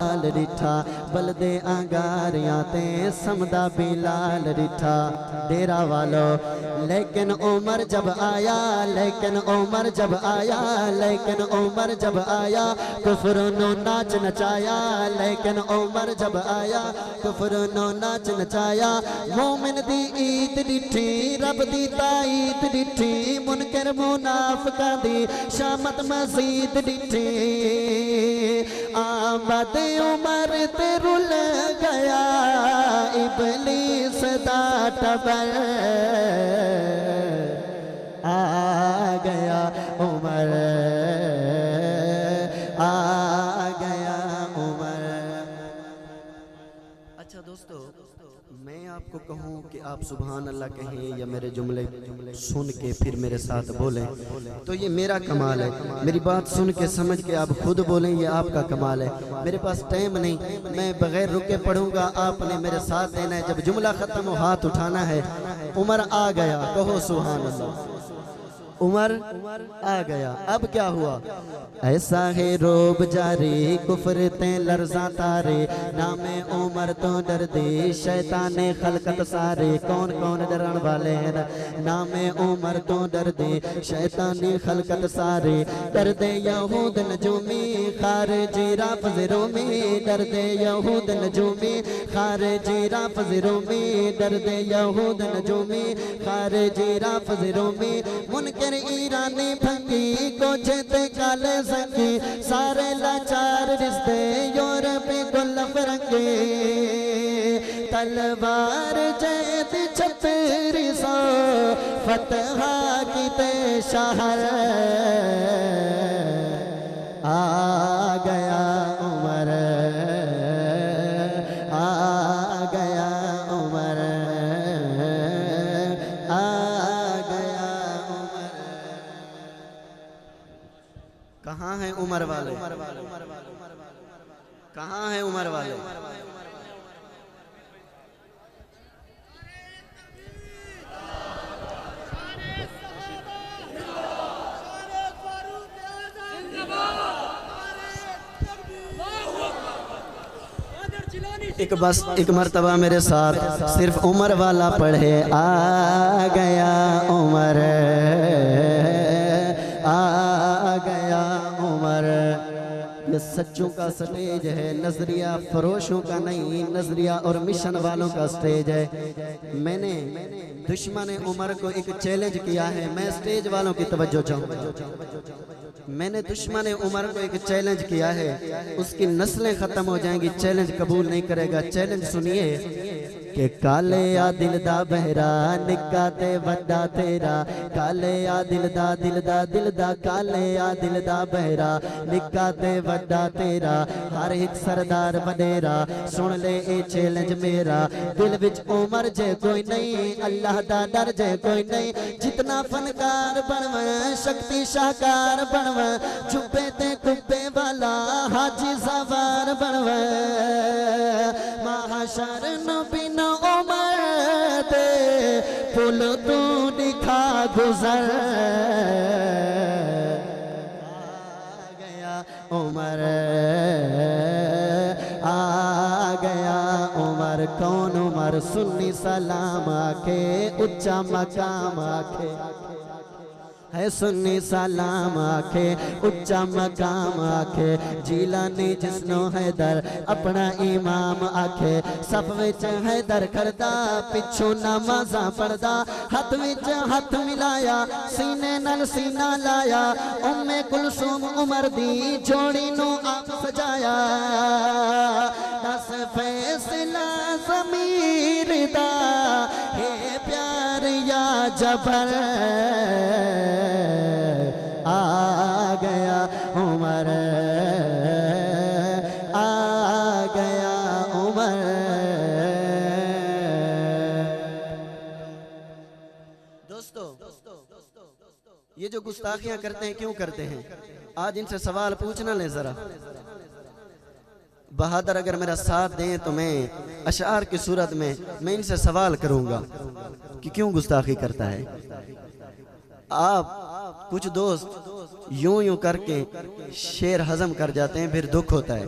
हाल रिठा बलदे आंगारियां ते समदा बिलाल रिठा डेरा वालो। लेकिन उमर जब आया, लेकिन उमर जब आया, लेकिन उमर जब आया कुफर नो नाच नचाया। लेकिन उमर जब आया कुफर नो नाच नचाया। मोमिन दी ईद डिठी रब दी ताईद डिठी मुनकर मुनाफिकां दी शामत मजीद डिठी। आमद उमर ते रुल गया इबलीस दा टबर आ गया उमर आ गया उमर। अच्छा दोस्तों, मैं आपको कहूँ कि आप सुभान अल्लाह कहें या मेरे जुमले सुन के फिर मेरे साथ बोलें तो ये मेरा कमाल है। मेरी बात सुन के समझ के आप खुद बोलें ये आपका कमाल है। मेरे पास टाइम नहीं, मैं बगैर रुके पढ़ूंगा, आपने मेरे साथ देना है। जब जुमला ख़त्म हो हाथ उठाना है। उमर आ गया, कहो सुभान अल्लाह। उमर आ गया। अब क्या हुआ? ऐसा है रोब जारी कुफर ते लर्जा तारे नामे उमर तो डर दे शैताने खलकत सारे। कौन कौन डरन वाले हैं? नामे उमर तो डर दे शैतानी खलकत सारे। डर दे यहूद नजूमी खारजी राफज़रों में, डर दे यहूद नजूमी खारजी राफज़रों में, डर दे यहूद नजूमी खारजी राफज़रों में। मुनकर ईरानी भंगी को जेते काले संगी सारे लाचार रिश्ते यूरोपी गुल फरंगे। तलवार जैद छतरी सो फतहा की ते शहर आ गया उमर आ गया उमर आ गया उमर। कहाँ हैं उमर वाले? कहाँ हैं उमर वाले? एक मर्तबा मेरे साथ सिर्फ उमर वाला पढ़े आ गया उमर आ गया उमर। ये सच्चों का स्टेज है, नजरिया फरोशों का नहीं, नजरिया और मिशन वालों का स्टेज है। मैंने दुश्मन उमर को एक चैलेंज किया है। मैं स्टेज वालों की तवज्जो चाहूँगा। मैंने दुश्मन उमर को एक चैलेंज किया है, उसकी नस्लें खत्म हो जाएंगी, चैलेंज कबूल नहीं करेगा। चैलेंज सुनिए कि काले आ दिल दा बहरा निक्का ते वड्डा तेरा। काले आ दिल दा काले आ दिल दा बहरा निक्का ते वड्डा तेरा। हर एक सरदार वडेरा सुन ले ए चैलेंज मेरा। दिल विच उमर जे कोई नहीं, अल्लाह दा डर जे कोई नहीं। जितना फनकार बनवा शक्ति शाहकार बनवा, जुब्बे ते कुब्बे वाला हाजी सवार बनवा। महाशर नबी न उमर ते पुल तू दिखा गुजर आ गया उमर आ गया उमर। कौन उमर? सुन्नी सलाम आखे उच्चा मकाम आखे है, सुन्नी सलाम आखे उच्चा मकाम आखे। जीलानी जिसनो हैदर अपना इमाम आखे। सब विच हैदर करदा पिछू नमाज़ां पढ़दा। हथ विच हथ मिलाया सीने नाल सीना लाया। उम्मे कुलसूम उमर दी जोड़ी नू आप सजाया। दस फैसला ज़मीर दा है प्यार या जबर आ गया उमर आ गया उमर। दोस्तों, ये जो गुस्ताखियां करते हैं क्यों करते हैं? आज इनसे सवाल पूछना ले जरा। बहादुर अगर मेरा साथ दें तो मैं अशार की सूरत में मैं इनसे सवाल करूंगा कि क्यों गुस्ताखी करता है। आप कुछ दोस्त यूं यूं करके शेर हजम कर जाते हैं, फिर दुख होता है।